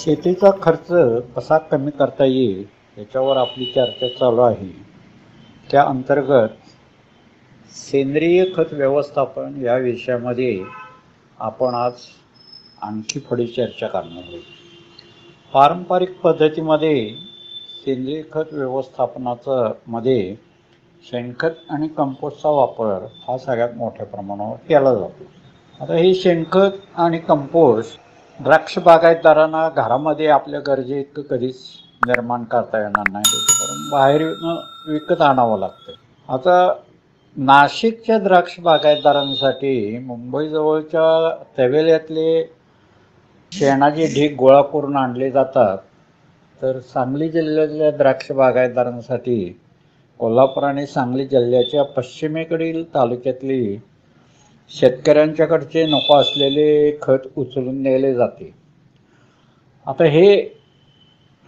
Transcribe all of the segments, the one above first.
शेतीचा खर्च कसा कमी करता येईल याच्यावर आपली चर्चा चालू आहे. त्या अंतर्गत सेंद्रिय खत व्यवस्थापन या विषयामध्ये आपण आज आणखी पुढे चर्चा करणार आहोत. पारंपरिक पद्धतीमध्ये सेंद्रिय खत व्यवस्थापनाचा मध्ये शेणखत आणि कंपोस्टचा वापर हा सगळ्यात मोठ्या प्रमाणावर केला जातो. आता हे शेणखत आणि कंपोस्ट द्राक्ष बागायतदारांना घरामध्ये आपल्या गरजेइतकं कधीच निर्माण करता येणार नाही, त्याच्याकडून बाहेर विकत आणावं लागतं. आता नाशिकच्या द्राक्ष बागायतदारांसाठी मुंबईजवळच्या तवेल्यातले शेणाचे ढीग गोळा करून आणले जातात, तर सांगली जिल्ह्यातल्या द्राक्ष बागायतदारांसाठी कोल्हापूर आणि सांगली जिल्ह्याच्या पश्चिमेकडील तालुक्यातली शेतकऱ्यांच्याकडचे नको असलेले खत उचलून नेले जाते. आता हे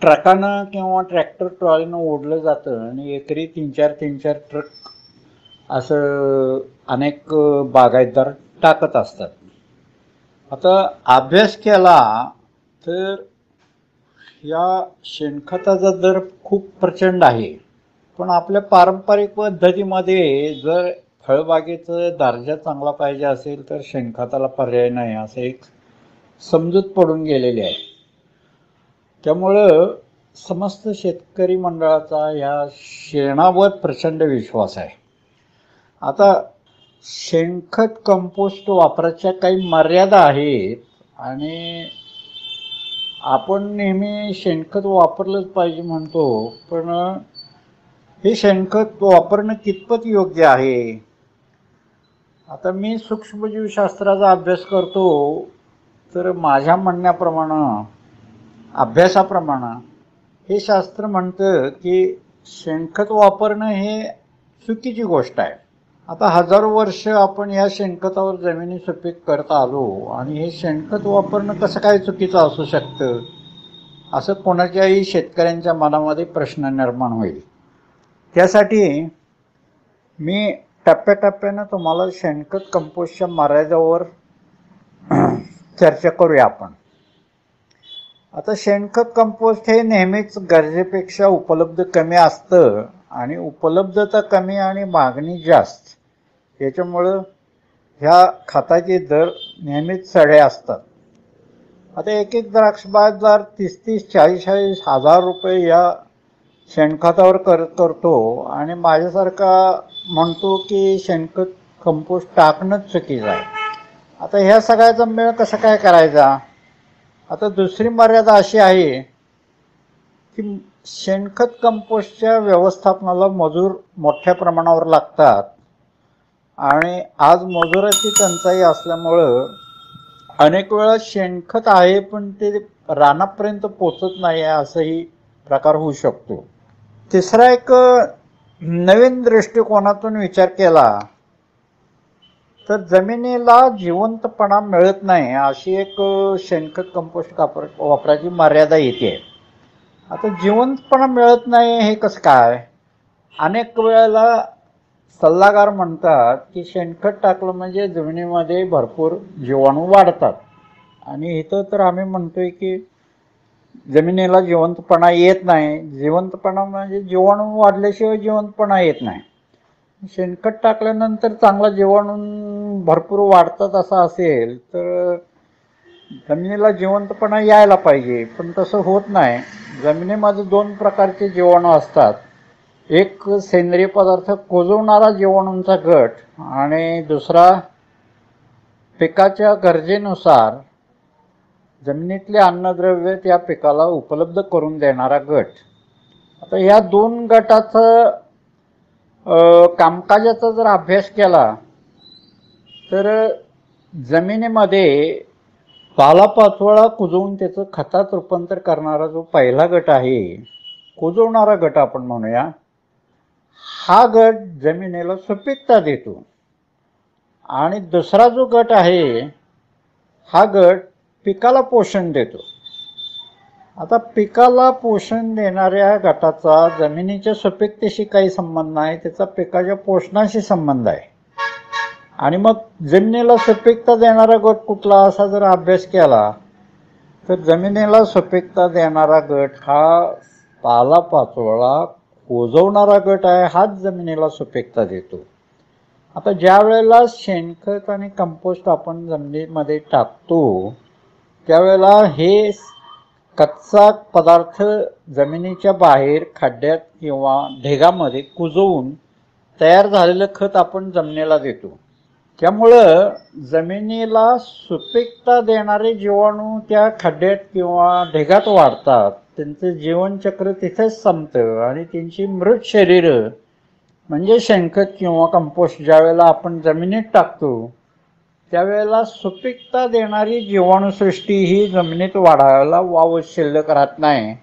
ट्रकानं किंवा ट्रॅक्टर ट्रॉलीनं ओढलं जातं आणि एकरी 3-4 ट्रक असं अनेक बागायतदार टाकत असतात. आता अभ्यास केला तर या शेणखताचा दर खूप प्रचंड आहे, पण आपल्या पारंपरिक पद्धतीमध्ये जर फळबागेचा दर्जा चांगला पाहिजे असेल तर शेणखताला पर्याय नाही, असं एक समजूत पडून गेलेली आहे. त्यामुळं समस्त शेतकरी मंडळाचा ह्या शेणावर प्रचंड विश्वास आहे. आता शेणखत कंपोस्ट वापराच्या काही मर्यादा आहेत आणि आपण नेहमी शेणखत वापरलंच पाहिजे म्हणतो, पण हे शेणखत वापरणं कितपत योग्य आहे? आता मी सूक्ष्मजीवशास्त्राचा अभ्यास करतो, तर माझ्या म्हणण्याप्रमाणे अभ्यासाप्रमाणे हे शास्त्र म्हणतं की शेणखत वापरणं हे चुकीची गोष्ट आहे. आता हजारो वर्ष आपण या शेणखतावर जमिनी सुपीक करत आलो आणि हे शेणखत वापरणं कसं काय चुकीचं असू शकतं, असं कोणाच्याही शेतकऱ्यांच्या मनामध्ये प्रश्न निर्माण होईल. त्यासाठी मी टप्प्याटप्प्यानं तुम्हाला शेणखत कंपोस्टच्या मर्यादेवर चर्चा करूया आपण. आता शेणखत कंपोस्ट हे नेहमीच गरजेपेक्षा उपलब्ध कमी असतं आणि उपलब्धता कमी आणि मागणी जास्त, याच्यामुळं ह्या खताचे दर नेहमीच चढे असतात. आता एक द्राक्ष बागदार 30-40 हजार रुपये या शेणखतावर करतो आणि माझ्यासारखा म्हणतो की शेणखत कंपोस्ट टाकणंच चुकीचं आहे. आता ह्या सगळ्याचा मेळ कसा काय करायचा? आता दुसरी मर्यादा अशी आहे की शेणखत कंपोस्टच्या व्यवस्थापनाला मजूर मोठ्या प्रमाणावर लागतात आणि आज मजुराची टंचाई असल्यामुळं अनेक वेळा शेणखत आहे पण ते रानापर्यंत पोचत नाही, असंही प्रकार होऊ शकतो. तिसरा एक नवीन दृष्टिकोनातून विचार केला तर जमिनीला जिवंतपणा मिळत नाही, अशी एक शेणखत कंपोस्ट वापराची मर्यादा येते. आता जिवंतपणा मिळत नाही हे कसं काय? अनेक वेळेला सल्लागार म्हणतात की शेणखत टाकलं म्हणजे जमिनीमध्ये भरपूर जीवाणू वाढतात आणि इथं तर आम्ही म्हणतोय की जमिनीला जिवंतपणा येत नाही. जिवंतपणा म्हणजे जीवाणू वाढल्याशिवाय जिवंतपणा येत नाही. शेणखत टाकल्यानंतर चांगला जीवाणू भरपूर वाढतात असं असेल तर जमिनीला जिवंतपणा यायला पाहिजे, पण तसं होत नाही. जमिनीमध्ये 2 प्रकारचे जीवाणू असतात, एक सेंद्रिय पदार्थ कुजवणारा जीवाणूंचा गट आणि दुसरा पिकाच्या गरजेनुसार जमिनीतले अन्नद्रव्य त्या पिकाला उपलब्ध करून देणारा गट. आता या 2 गटाचं कामकाजाचा जर अभ्यास केला तर जमिनीमध्ये पालापाचोळा कुजवून त्याचं खतात रूपांतर करणारा जो पहिला गट आहे, कुजवणारा गट आपण म्हणूया, हा गट जमिनीला सुपीकता देतो आणि दुसरा जो गट आहे हा गट पिकाला पोषण देतो. आता पिकाला पोषण देणाऱ्या गटाचा जमिनीच्या सुपीकतेशी काही संबंध नाही, त्याचा पिकाच्या पोषणाशी संबंध आहे. आणि मग जमिनीला सुपीकता देणारा गट कुठला असा जर अभ्यास केला तर जमिनीला सुपीकता देणारा गट हा पालापाचोळा कुजवणारा गट आहे, हाच जमिनीला सुपीकता देतो. आता ज्या वेळेला शेणखत आणि कंपोस्ट आपण जमिनीमध्ये टाकतो त्यावेळेला हे कच्चा पदार्थ जमिनीच्या बाहेर खड्ड्यात किंवा ढेगामध्ये कुजवून तयार झालेलं खत आपण जमिनीला देतो. त्यामुळं जमिनीला सुपीकता देणारे जीवाणू त्या खड्ड्यात किंवा ढेगात वाढतात, त्यांचं जीवनचक्र तिथेच संपतं आणि त्यांची मृत शरीरं म्हणजे शेणखत किंवा कंपोस्ट ज्यावेळेला आपण जमिनीत टाकतो त्यावेळेला सुपीकता देणारी जीवाणुसृष्टी ही जमिनीत वाढायला वाव शिल्लक राहत नाही.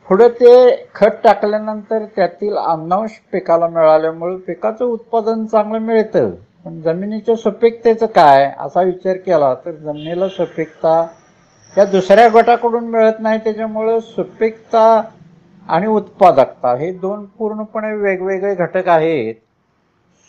पुढे ते खत टाकल्यानंतर त्यातील अन्नांश पिकाला मिळाल्यामुळे पिकाचं उत्पादन चांगलं मिळतं. पण जमिनीच्या सुपीकतेचं काय असा विचार केला तर जमिनीला सुपीकता या दुसऱ्या गटाकडून मिळत नाही. त्याच्यामुळे सुपीकता आणि उत्पादकता हे दोन पूर्णपणे वेगवेगळे घटक आहेत.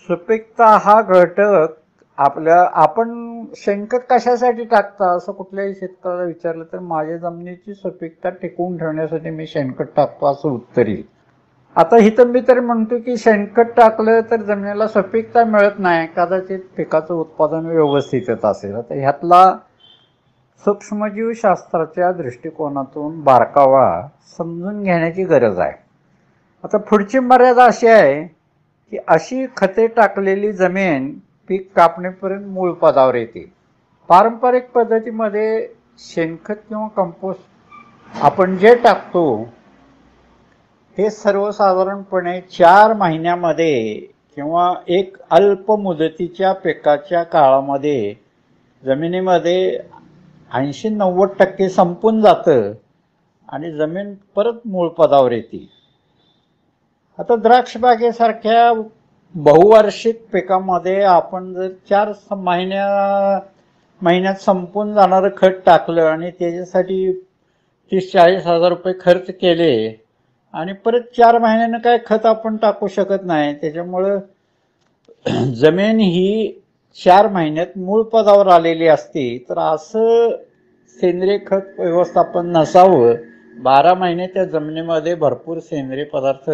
सुपीकता हा घटक आपण शेणखत कशासाठी टाकता असं कुठल्याही शेतकऱ्याला विचारलं तर माझ्या जमिनीची सुपीकता टिकवून ठेवण्यासाठी मी शेणखत टाकतो असं उत्तर येईल. आता इथं मी तर म्हणतो की शेणखत टाकलं तर जमिनीला सुपीकता मिळत नाही, कदाचित पिकाचं उत्पादन व्यवस्थित येत असेल. आता ह्यातला सूक्ष्मजीवशास्त्राच्या दृष्टिकोनातून बारकावा समजून घेण्याची गरज आहे. आता पुढची मर्यादा अशी आहे की अशी खते टाकलेली जमीन पीक कापणीपर्यंत मूळ पदावर येते. पारंपरिक पद्धतीमध्ये शेणखत किंवा कंपोस्ट आपण जे टाकतो हे सर्वसाधारणपणे 4 महिन्यामध्ये किंवा एक अल्प मुदतीच्या पिकाच्या काळामध्ये जमिनीमध्ये 80-90% संपून जातं आणि जमीन परत मूळ पदावर येते. आता द्राक्ष बागेसारख्या बहुवार्षिक पिकामध्ये आपण जर 4 महिन्यात संपून जाणारं खत टाकलं आणि त्याच्यासाठी 30-40 हजार रुपये खर्च केले आणि परत 4 महिन्यानं काय खत आपण टाकू शकत नाही. त्याच्यामुळं जमीन ही 4 महिन्यात मूळ पदावर आलेली असते. तर असं सेंद्रिय खत व्यवस्थापन नसावं. 12 महिने त्या जमिनीमध्ये भरपूर सेंद्रिय पदार्थ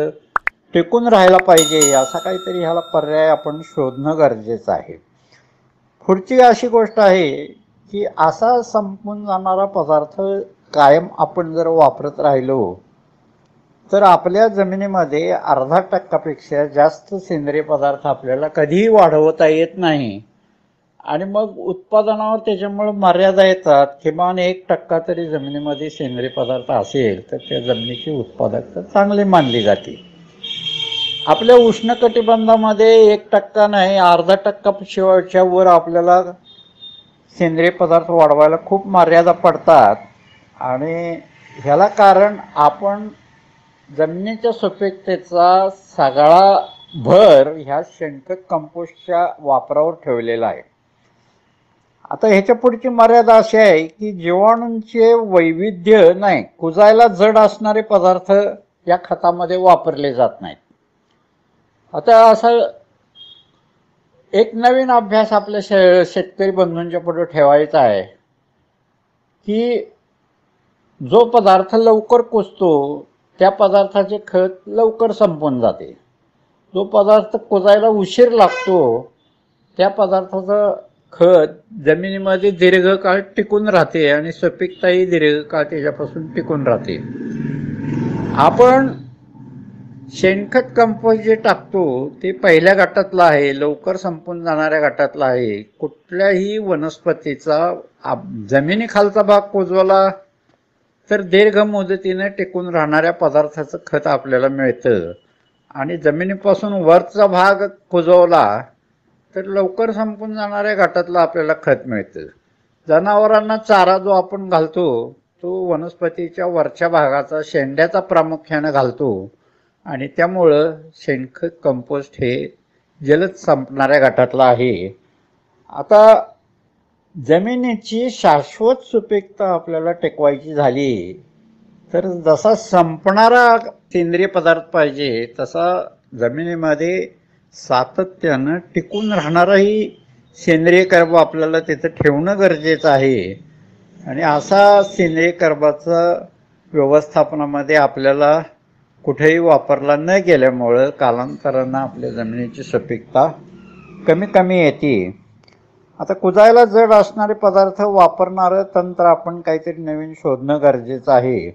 टिकून राहायला पाहिजे, असा काहीतरी ह्याला पर्याय आपण शोधणं गरजेचं आहे. पुढची अशी गोष्ट आहे की असा संपून जाणारा पदार्थ कायम आपण जर वापरत राहिलो तर आपल्या जमिनीमध्ये 0.5% जास्त सेंद्रिय पदार्थ आपल्याला कधीही वाढवता येत नाही आणि मग उत्पादनावर त्याच्यामुळे मर्यादा येतात. किमान 1% तरी जमिनीमध्ये सेंद्रिय पदार्थ असेल तर त्या जमिनीची उत्पादकता चांगली मानली जाते. आपल्या उष्णकटिबंधामध्ये 1% नाही 0.5% वर आपल्याला सेंद्रिय पदार्थ वाढवायला खूप मर्यादा पडतात आणि ह्याला कारण आपण जमिनीच्या सुपीकतेचा सगळा भर ह्या शेणखत कंपोस्टच्या वापरावर ठेवलेला आहे. आता ह्याच्या पुढची मर्यादा अशी आहे की जीवाणूंचे वैविध्य नाही, कुजायला जड असणारे पदार्थ या खतामध्ये वापरले जात नाहीत. आता असा एक नवीन अभ्यास आपल्या शेतकरी बंधूंच्या पुढे ठेवायचा आहे की जो पदार्थ लवकर कुजतो त्या पदार्थाचे खत लवकर संपून जाते. जो पदार्थ कुजायला उशीर लागतो त्या पदार्थाचं खत जमिनीमध्ये दीर्घकाळ टिकून राहते आणि सुपीकताही दीर्घकाळ त्याच्यापासून टिकून राहते. आपण शेणखत कंपोस्ट जे टाकतो ते पहिल्या गटातलं आहे, लवकर संपून जाणाऱ्या गटातला आहे. कुठल्याही वनस्पतीचा जमिनीखालचा भाग कुजवला तर दीर्घ मुदतीने टिकून राहणाऱ्या पदार्थाचं खत आपल्याला मिळतं आणि जमिनीपासून वरचा भाग कुजवला तर लवकर संपून जाणाऱ्या गटातलं आपल्याला खत मिळतं. जनावरांना चारा जो आपण घालतो तो वनस्पतीच्या वरच्या भागाचा शेंड्याचा प्रामुख्याने घालतो आणि त्यामुळं शेणखत कंपोस्ट हे जलद संपणाऱ्या गटातलं आहे. आता जमिनीची शाश्वत सुपीकता आपल्याला टिकवायची झाली तर जसा संपणारा सेंद्रिय पदार्थ पाहिजे तसा जमिनीमध्ये सातत्यानं टिकून राहणाराही सेंद्रिय कर्ब आपल्याला तिथं ठेवणं गरजेचं आहे. आणि असा सेंद्रिय कर्बाचा व्यवस्थापनामध्ये आपल्याला कुठेही वापरला न गेल्यामुळं कालांतरानं आपल्या जमिनीची सुपीकता कमी कमी येते. आता कुजायला जड असणारे पदार्थ वापरणारं तंत्र आपण काहीतरी नवीन शोधणं गरजेचं आहे.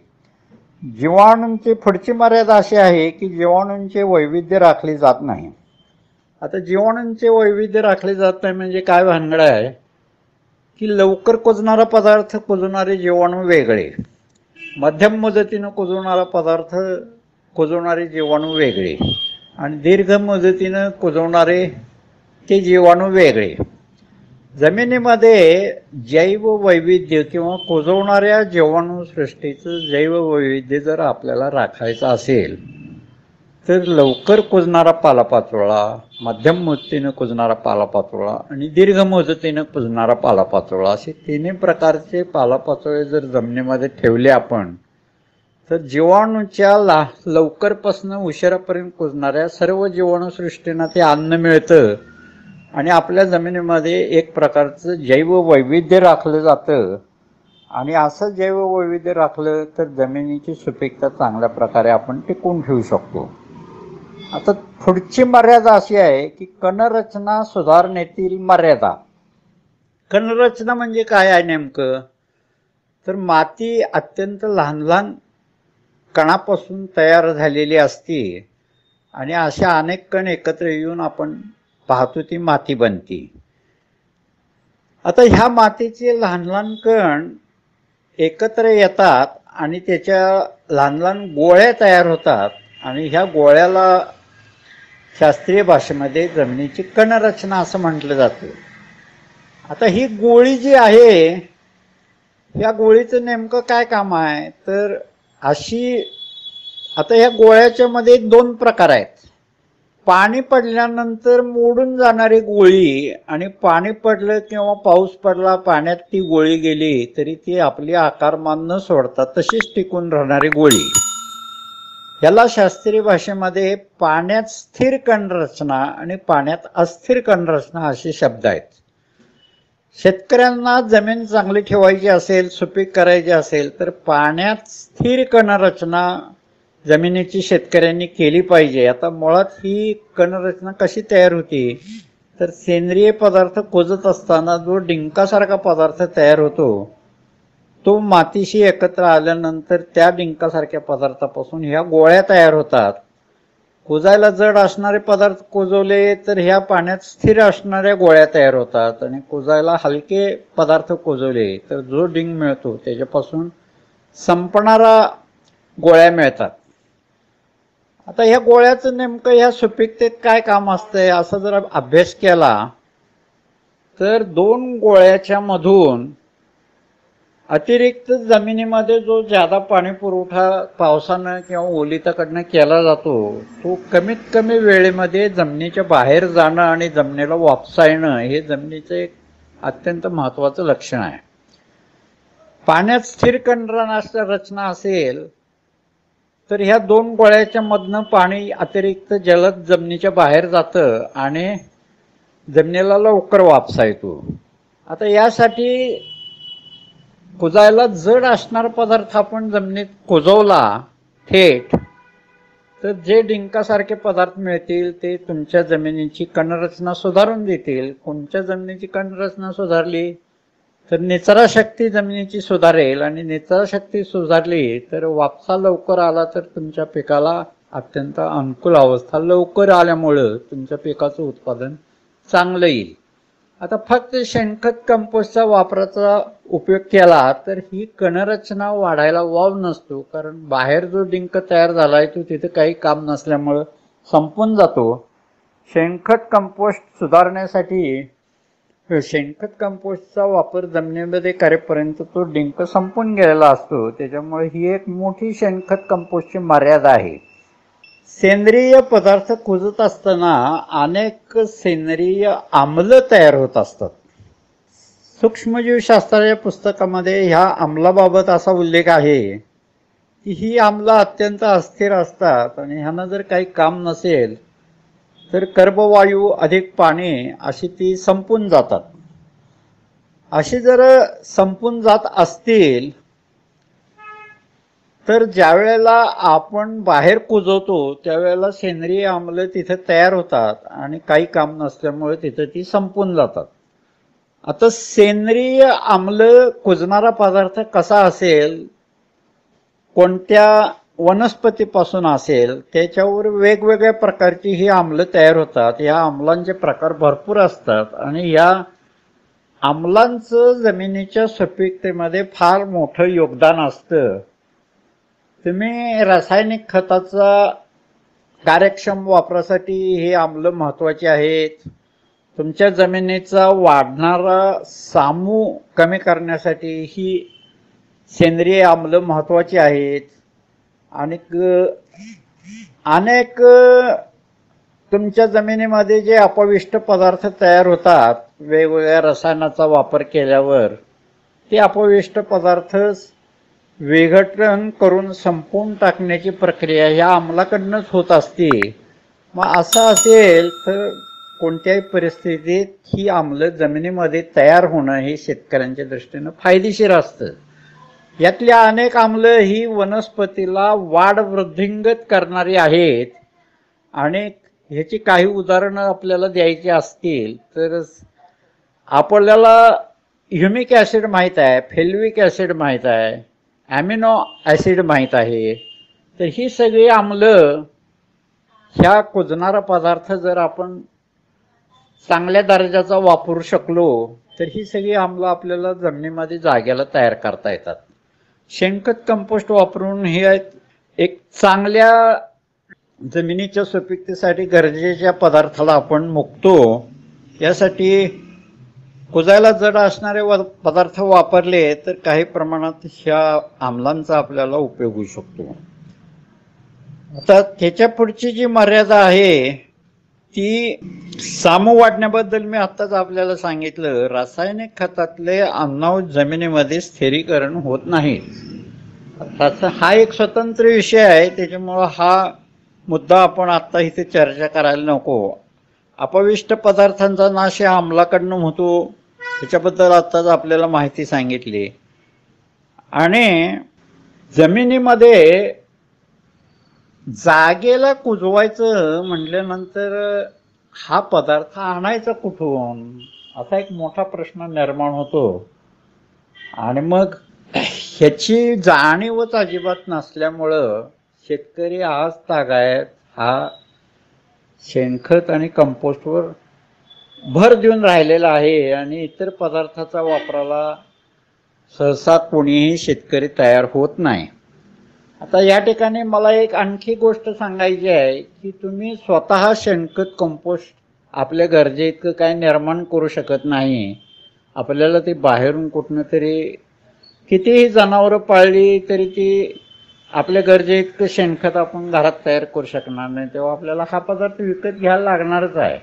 जीवाणूंची पुढची मर्यादा अशी आहे की जीवाणूंचे वैविध्य राखले जात नाही. आता जीवाणूंचे वैविध्य राखले जात नाही म्हणजे काय भानगड आहे की लवकर कुजणारा पदार्थ कुजणारे जीवाणू वेगळे, मध्यम मुदतीनं कुजवणारा पदार्थ कुजवणारे जीवाणू वेगळे आणि दीर्घ मुदतीनं कुजवणारे ते जीवाणू वेगळे. जमिनीमध्ये जैववैविध्य किंवा कुजवणाऱ्या जीवाणूसृष्टीचं जैववैविध्य जर आपल्याला राखायचं असेल तर लवकर कुजणारा पालापाचोळा, मध्यम मुदतीनं कुजणारा पालापाचोळा आणि दीर्घ मुदतीनं कुजणारा पालापाचोळा असे तिन्ही प्रकारचे पालापाचोळे जर जमिनीमध्ये ठेवले आपण तर जीवाणूच्या लवकरपासून उशिरापर्यंत कुजणाऱ्या सर्व जीवाणूसृष्टींना ते अन्न मिळतं आणि आपल्या जमिनीमध्ये एक प्रकारचं जैववैविध्य राखलं जातं. आणि असं जैववैविध्य राखलं तर जमिनीची सुपीकता चांगल्या प्रकारे आपण टिकवून ठेवू शकतो. आता पुढची मर्यादा अशी आहे की कणरचना सुधारणेतील मर्यादा. कणरचना म्हणजे काय आहे नेमकं, तर माती अत्यंत लहान लहान कणापासून तयार झालेली असते आणि अशा अनेक कण एकत्र येऊन आपण पाहतो ती माती बनते. आता ह्या मातीचे लहान लहान कण एकत्र येतात आणि त्याच्या लहान लहान गोळ्या तयार होतात आणि ह्या गोळ्याला शास्त्रीय भाषेमध्ये जमिनीची कणरचना असं म्हटलं जातं. आता ही गोळी जी आहे या गोळीचं नेमकं काय काम आहे तर अशी, आता ह्या गोळ्याच्या मध्ये दोन प्रकार आहेत. पाणी पडल्यानंतर मोडून जाणारी गोळी आणि पाणी पडलं किंवा पाऊस पडला पाण्यात ती गोळी गेली तरी ती आपली आकारमान न सोडता तशीच टिकून राहणारी गोळी. याला शास्त्रीय भाषेमध्ये पाण्यात स्थिर कणरचना आणि पाण्यात अस्थिर कणरचना असे शब्द आहेत. शेतकऱ्यांना जमीन चांगली ठेवायची असेल, सुपीक करायची असेल तर पाण्यात स्थिर कणरचना जमिनीची शेतकऱ्यांनी केली पाहिजे. आता मुळात ही कणरचना कशी तयार होती तर सेंद्रिय पदार्थ कुजत असताना जो डिंकासारखा पदार्थ तयार होतो तो मातीशी एकत्र आल्यानंतर त्या डिंकासारख्या पदार्थापासून ह्या गोळ्या तयार होतात. कुजायला जड असणारे पदार्थ कुजवले तर ह्या पाण्यात स्थिर असणाऱ्या गोळ्या तयार होतात आणि कुजायला हलके पदार्थ कुजवले तर जो डिंक मिळतो त्याच्यापासून संपणारा गोळ्या मिळतात. आता ह्या गोळ्याचं नेमकं ह्या सुपीकतेत काय काम असतंय असा जर अभ्यास केला तर दोन गोळ्याच्या मधून अतिरिक्त जमिनीमध्ये जो ज्यादा पाणी पुरवठा पावसानं किंवा ओलिताकडनं केला जातो तो कमीत कमी वेळेमध्ये जमिनीच्या बाहेर जाणं आणि जमिनीला वापसा येणं हे जमिनीचं एक अत्यंत महत्त्वाचं लक्षण आहे. पाण्यात स्थिर कणरचना असेल तर ह्या दोन गोळ्याच्या मधनं पाणी अतिरिक्त जलद जमिनीच्या बाहेर जातं आणि जमिनीला लवकर वापसा येतो. आता यासाठी कुजायला जड असणारा पदार्थ आपण जमिनीत कुजवला थेट तर जे डिंकासारखे पदार्थ मिळतील ते तुमच्या जमिनीची कणरचना सुधारून देतील. कोणत्या जमिनीची कणरचना सुधारली तर निचरा शक्ती जमिनीची सुधारेल आणि निचरा शक्ती सुधारली तर वापसा लवकर आला तर तुमच्या पिकाला अत्यंत अनुकूल अवस्था लवकर आल्यामुळं तुमच्या पिकाचं उत्पादन चांगलं येईल. आता फक्त शेणखत कंपोस्टचा वापराचा उपयोग केला तर ही कणरचना वाढायला वाव नसतो, कारण बाहेर जो डिंक तयार झाला आहे तो तिथे काही काम नसल्यामुळं संपून जातो. शेणखत कंपोस्ट सुधारण्यासाठी शेणखत कंपोस्टचा वापर जमिनीमध्ये करेपर्यंत तो डिंक संपून गेलेला असतो. त्याच्यामुळे ही एक मोठी शेणखत कंपोस्टची मर्यादा आहे. सेंद्रिय पदार्थ कुजत असताना अनेक सेंद्रिय आम्ल तयार होत असतात. सूक्ष्मजीवशास्त्राच्या पुस्तकामध्ये ह्या आम्लाबाबत असा उल्लेख आहे की ही आम्ल अत्यंत अस्थिर असतात आणि ह्यांना जर काही काम नसेल तर कर्बवायू अधिक पाणी अशी ती संपून जातात. अशी जर संपून जात असतील तर ज्या वेळेला आपण बाहेर कुजवतो त्यावेळेला सेंद्रिय आम्ल तिथे तयार होतात आणि काही काम नसल्यामुळे तिथे ती संपून जातात. आता सेंद्रिय आम्ल कुजणारा पदार्थ कसा असेल, कोणत्या वनस्पतीपासून असेल, त्याच्यावर वेगवेगळ्या प्रकारची ही आम्ल तयार होतात. या आम्लांचे प्रकार भरपूर असतात आणि या आम्लांचं जमिनीच्या सुपीकतेमध्ये फार मोठं योगदान असतं. तुम्ही रासायनिक खताचा कार्यक्षम वापरासाठी हे आम्ल महत्त्वाचे आहेत. तुमच्या जमिनीचा वाढणारा सामू कमी करण्यासाठी ही सेंद्रिय आम्ल महत्त्वाची आहेत. आणि अनेक तुमच्या जमिनीमध्ये जे अपविष्ट पदार्थ तयार होतात वेगवेगळ्या रसायनाचा वापर केल्यावर, ते अपविष्ट पदार्थ विघटन करून संपवून टाकण्याची प्रक्रिया ह्या आम्लाकडूनच होत असते. मग असं असेल तर कोणत्याही परिस्थितीत ही आम्ल जमिनीमध्ये तयार होणं हे शेतकऱ्यांच्या दृष्टीनं फायदेशीर असतं. यातल्या अनेक आम्ल ही वनस्पतीला वाढ वृद्धिंगत करणारी आहेत. आणि ह्याची काही उदाहरणं आपल्याला द्यायची असतील तर आपल्याला ह्युमिक ॲसिड माहीत आहे, फेल्विक ॲसिड माहीत आहे, ॲमिनो ॲसिड माहीत आहे. तर ही सगळी आम्ल ह्या कुजणारा पदार्थ जर आपण चांगल्या दर्जाचा वापरू शकलो तर ही सगळी आम्ल आपल्याला जमिनीमध्ये जागेला तयार करता येतात. शेणखत कंपोस्ट वापरून हे एक चांगल्या जमिनीच्या सुपीकतेसाठी गरजेच्या पदार्थाला आपण मुकतो. यासाठी कुजायला जड असणारे पदार्थ वापरले तर काही प्रमाणात ह्या आम्लांचा आपल्याला उपयोग होऊ शकतो. आता त्याच्या पुढची जी मर्यादा आहे ती सामू वाढण्याबद्दल मी आत्ताच आपल्याला सांगितलं. रासायनिक खतातले अन्नाव जमिनीमध्ये स्थिरीकरण होत नाही. हा एक स्वतंत्र विषय आहे, त्याच्यामुळं हा मुद्दा आपण आत्ता इथे चर्चा करायला नको. अपविष्ट पदार्थांचा नाश या आम्लाकडनं होतो त्याच्याबद्दल आत्ताच आपल्याला माहिती सांगितली. आणि जमिनीमध्ये जागेला कुजवायचं म्हटल्यानंतर हा पदार्थ आणायचा कुठून असा एक मोठा प्रश्न निर्माण होतो. आणि मग ह्याची जाणीवच अजिबात नसल्यामुळं शेतकरी आज तागायत हा शेणखत आणि कंपोस्टवर भर देऊन राहिलेला आहे आणि इतर पदार्थाचा वापराला सहसा कोणीही शेतकरी तयार होत नाही. आता या ठिकाणी मला एक आणखी गोष्ट सांगायची आहे की तुम्ही स्वतः शेणखत कंपोस्ट आपल्या गरजेइतकं काय निर्माण करू शकत नाही. आपल्याला ते बाहेरून कुठनं तरी कितीही जनावरं पाळली तरी ती आपल्या गरजेइतकं शेणखत आपण घरात तयार करू शकणार नाही. तेव्हा आपल्याला हा पदार्थ विकत घ्यायला लागणारच आहे.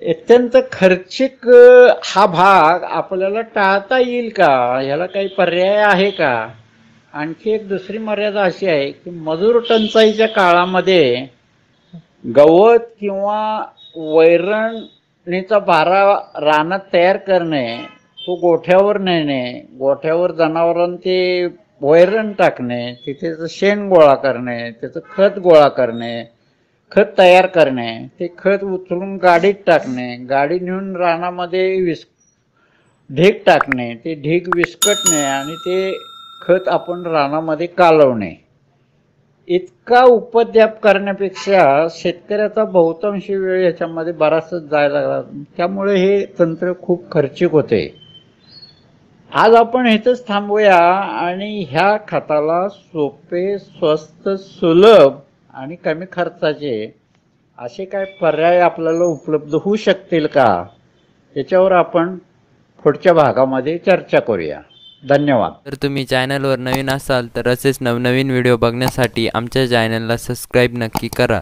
अत्यंत खर्चिक हा भाग आपल्याला टाळता येईल का, ह्याला काही पर्याय आहे का. आणखी एक दुसरी मर्यादा अशी आहे की मजूर टंचाईच्या काळामध्ये गवत किंवा वैरणीचा भारा रानात तयार करणे, तो गोठ्यावर नेणे, गोठ्यावर जनावरांचे वैरण टाकणे, तिथे शेण गोळा करणे, त्याचं खत गोळा करणे, खत तयार करणे, ते खत उचलून गाडीत टाकणे, गाडी नेऊन रानामध्ये ढीग टाकणे, ते ढीग विस्कटणे आणि ते खत आपण रानामध्ये कालवणे, इतका उपद्व्याप करण्यापेक्षा शेतकऱ्याचा बहुतांश वेळ याच्यामध्ये बराचसाच जायला लागला. त्यामुळे हे तंत्र खूप खर्चिक होते. आज आपण इथंच थांबूया आणि ह्या खताला सोपे, स्वस्त, सुलभ आणि कमी खर्चाचे असे काय पर्याय आपल्याला उपलब्ध होऊ शकतील का, याच्यावर आपण पुढच्या भागामध्ये चर्चा करूया. धन्यवाद. जर तुम्ही चॅनलवर नवीन असाल तर असेच नवनवीन व्हिडिओ बघण्यासाठी आमच्या चॅनलला सबस्क्राईब नक्की करा.